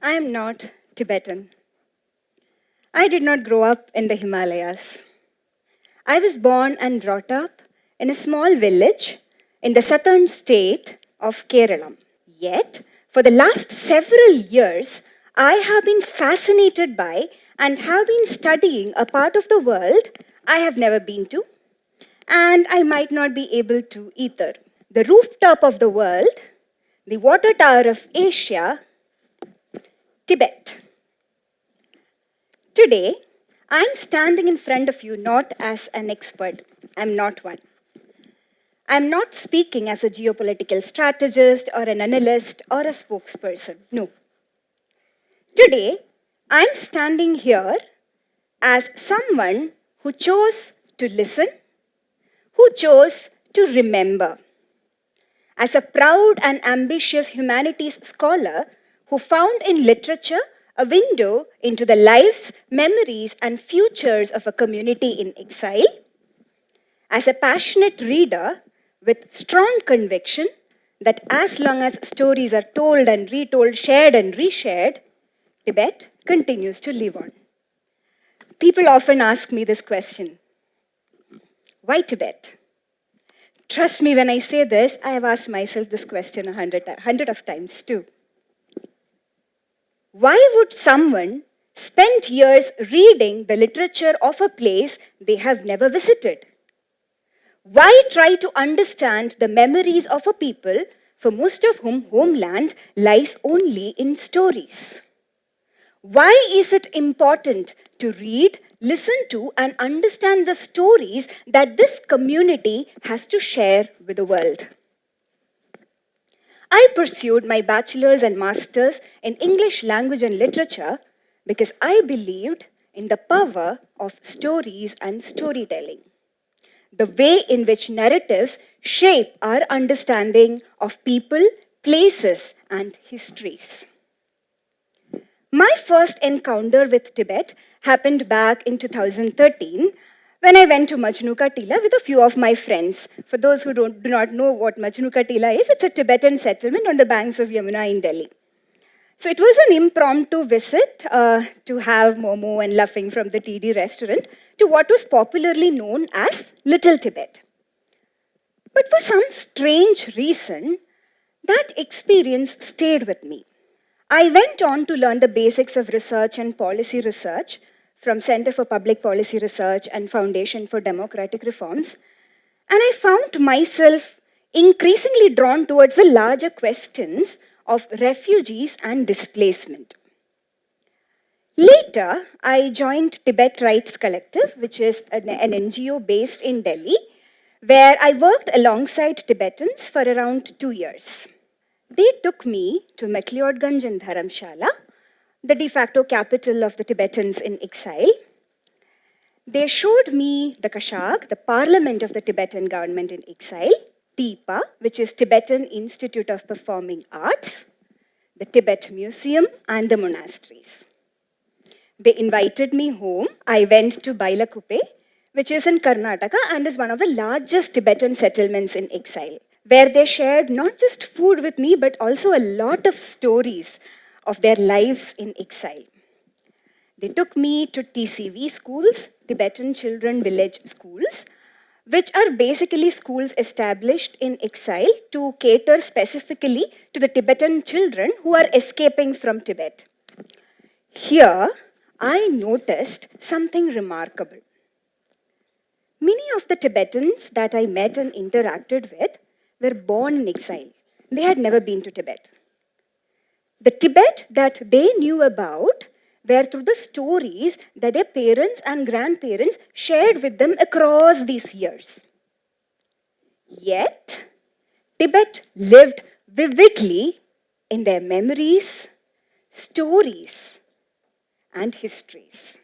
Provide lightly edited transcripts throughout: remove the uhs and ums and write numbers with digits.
I am not Tibetan. I did not grow up in the Himalayas. I was born and brought up in a small village in the southern state of Kerala. Yet, for the last several years, I have been fascinated by and have been studying a part of the world I have never been to, and I might not be able to either. The rooftop of the world, the water tower of Asia, Tibet. Today, I'm standing in front of you not as an expert. I'm not one. I'm not speaking as a geopolitical strategist or an analyst or a spokesperson. No. Today, I'm standing here as someone who chose to listen, who chose to remember. As a proud and ambitious humanities scholar who found in literature a window into the lives, memories, and futures of a community in exile. As a passionate reader with strong conviction that as long as stories are told and retold, shared and reshared, Tibet continues to live on. People often ask me this question: why Tibet? Trust me when I say this, I have asked myself this question a hundred of times too. Why would someone spend years reading the literature of a place they have never visited? Why try to understand the memories of a people for most of whom homeland lies only in stories? Why is it important to read, listen to, and understand the stories that this community has to share with the world? I pursued my bachelor's and master's in English language and literature because I believed in the power of stories and storytelling, the way in which narratives shape our understanding of people, places, and histories. My first encounter with Tibet happened back in 2013 when I went to Majnu Ka Tila with a few of my friends. For those who do not know what Majnu Ka Tila is, it's a Tibetan settlement on the banks of Yamuna in Delhi. So it was an impromptu visit to have momo and luffing from the TD restaurant to what was popularly known as Little Tibet. But for some strange reason, that experience stayed with me. I went on to learn the basics of research and policy research from Center for Public Policy Research and Foundation for Democratic Reforms, and I found myself increasingly drawn towards the larger questions of refugees and displacement. Later, I joined Tibet Rights Collective, which is an NGO based in Delhi, where I worked alongside Tibetans for around 2 years. They took me to McLeodganj and Dharamshala, the de facto capital of the Tibetans in exile. They showed me the Kashag, the parliament of the Tibetan government in exile, TIPA, which is Tibetan Institute of Performing Arts, the Tibet Museum, and the monasteries. They invited me home. I went to Bailakuppe, which is in Karnataka and is one of the largest Tibetan settlements in exile, where they shared not just food with me, but also a lot of stories of their lives in exile. They took me to TCV schools, Tibetan Children Village Schools, which are basically schools established in exile to cater specifically to the Tibetan children who are escaping from Tibet. Here, I noticed something remarkable. Many of the Tibetans that I met and interacted with were born in exile. They had never been to Tibet. The Tibet that they knew about were through the stories that their parents and grandparents shared with them across these years. Yet, Tibet lived vividly in their memories, stories, and histories.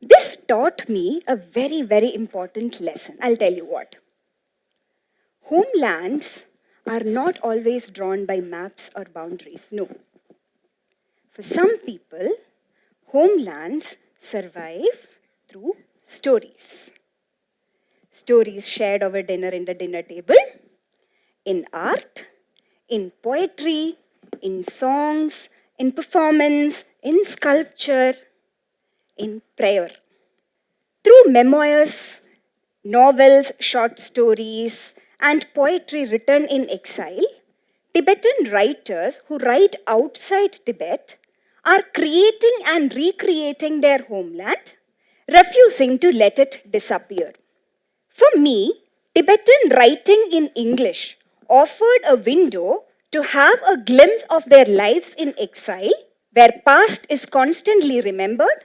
This taught me a very, very important lesson. I'll tell you what. Homelands are not always drawn by maps or boundaries, no. For some people, homelands survive through stories. Stories shared over dinner in the dinner table, in art, in poetry, in songs, in performance, in sculpture, in prayer. Through memoirs, novels, short stories, and poetry written in exile, Tibetan writers who write outside Tibet are creating and recreating their homeland, refusing to let it disappear. For me, Tibetan writing in English offered a window to have a glimpse of their lives in exile, where past is constantly remembered,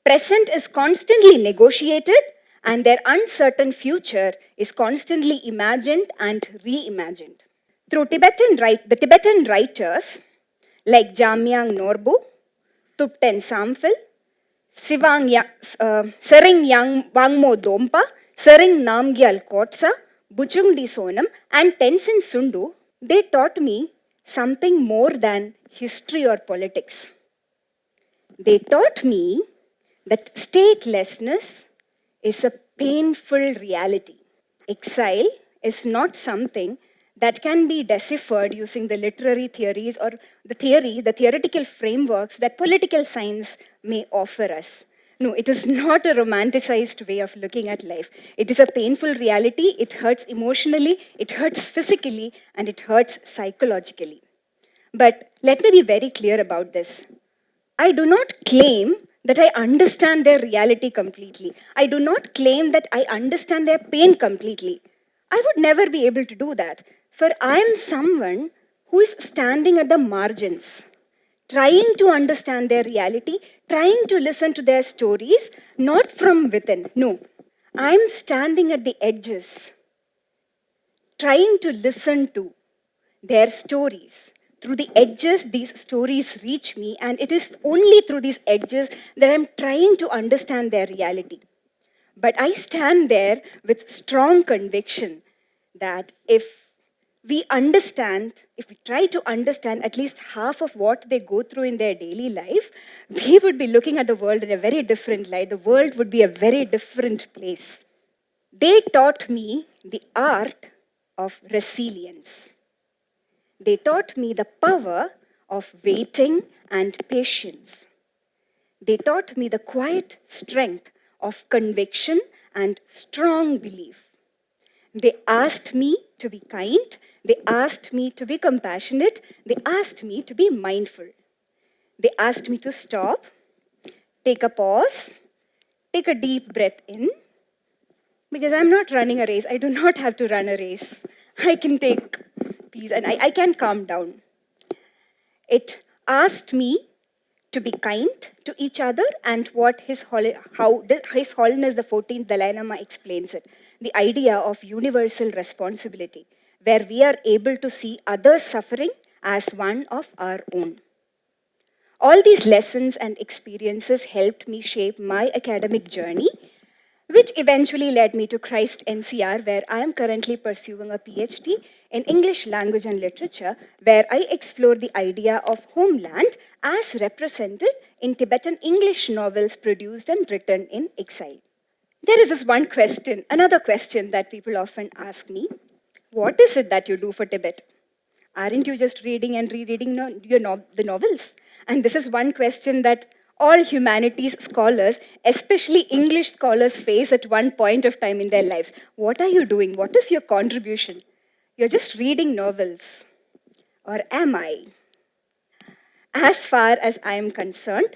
present is constantly negotiated, and their uncertain future is constantly imagined and reimagined. Through the Tibetan writers like Jamyang Norbu, Thupten Samphil, Sering Yang Wangmo Dompa, Sering Namgyal Kotsa, Buchungdi Sonam, and Tenzin Sundu, they taught me something more than history or politics. They taught me that statelessness is a painful reality. Exile is not something that can be deciphered using the literary theories or the theoretical frameworks that political science may offer us. No, it is not a romanticized way of looking at life. It is a painful reality. It hurts emotionally, it hurts physically, and it hurts psychologically. But let me be very clear about this. I do not claim that I understand their reality completely. I do not claim that I understand their pain completely. I would never be able to do that, for I am someone who is standing at the margins, trying to understand their reality, trying to listen to their stories, not from within. No, I am standing at the edges, trying to listen to their stories. Through the edges, these stories reach me, and it is only through these edges that I'm trying to understand their reality. But I stand there with strong conviction that if we try to understand at least half of what they go through in their daily life, we would be looking at the world in a very different light. The world would be a very different place. They taught me the art of resilience. They taught me the power of waiting and patience. They taught me the quiet strength of conviction and strong belief. They asked me to be kind. They asked me to be compassionate. They asked me to be mindful. They asked me to stop, take a pause, take a deep breath in, because I'm not running a race. I do not have to run a race. I can take peace and I can calm down. It asked me to be kind to each other, and how His Holiness the 14th Dalai Lama explains it, the idea of universal responsibility, where we are able to see others' suffering as one of our own. All these lessons and experiences helped me shape my academic journey, which eventually led me to Christ NCR, where I am currently pursuing a PhD in English language and literature, where I explore the idea of homeland as represented in Tibetan English novels produced and written in exile. There is this another question that people often ask me: what is it that you do for Tibet? Aren't you just reading and rereading the novels? And this is one question that all humanities scholars, especially English scholars, face at one point of time in their lives. What are you doing? What is your contribution? You're just reading novels. Or am I? As far as I am concerned,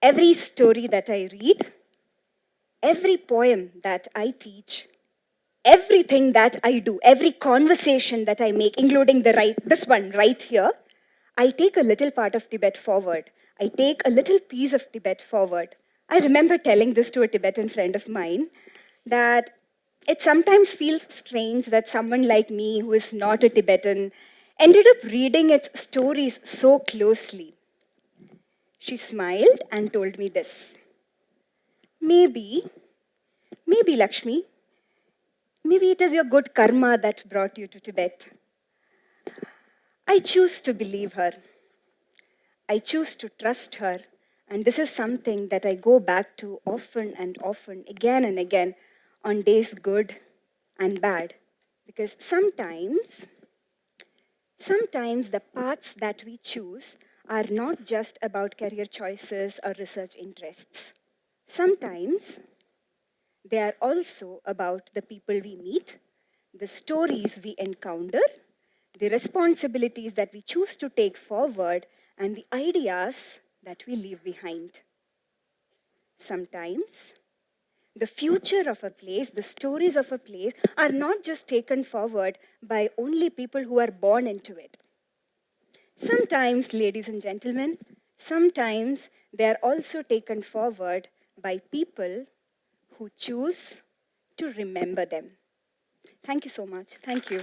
every story that I read, every poem that I teach, everything that I do, every conversation that I make, including this one right here, I take a little part of Tibet forward. I take a little piece of Tibet forward. I remember telling this to a Tibetan friend of mine, that it sometimes feels strange that someone like me, who is not a Tibetan, ended up reading its stories so closely. She smiled and told me this: maybe Lakshmi, maybe it is your good karma that brought you to Tibet. I choose to believe her. I choose to trust her. And this is something that I go back to often and often, again and again, on days good and bad. Because sometimes the paths that we choose are not just about career choices or research interests. Sometimes they are also about the people we meet, the stories we encounter, the responsibilities that we choose to take forward, and the ideas that we leave behind. Sometimes the future of a place, the stories of a place, are not just taken forward by only people who are born into it. Sometimes, ladies and gentlemen, sometimes they are also taken forward by people who choose to remember them. Thank you so much. Thank you.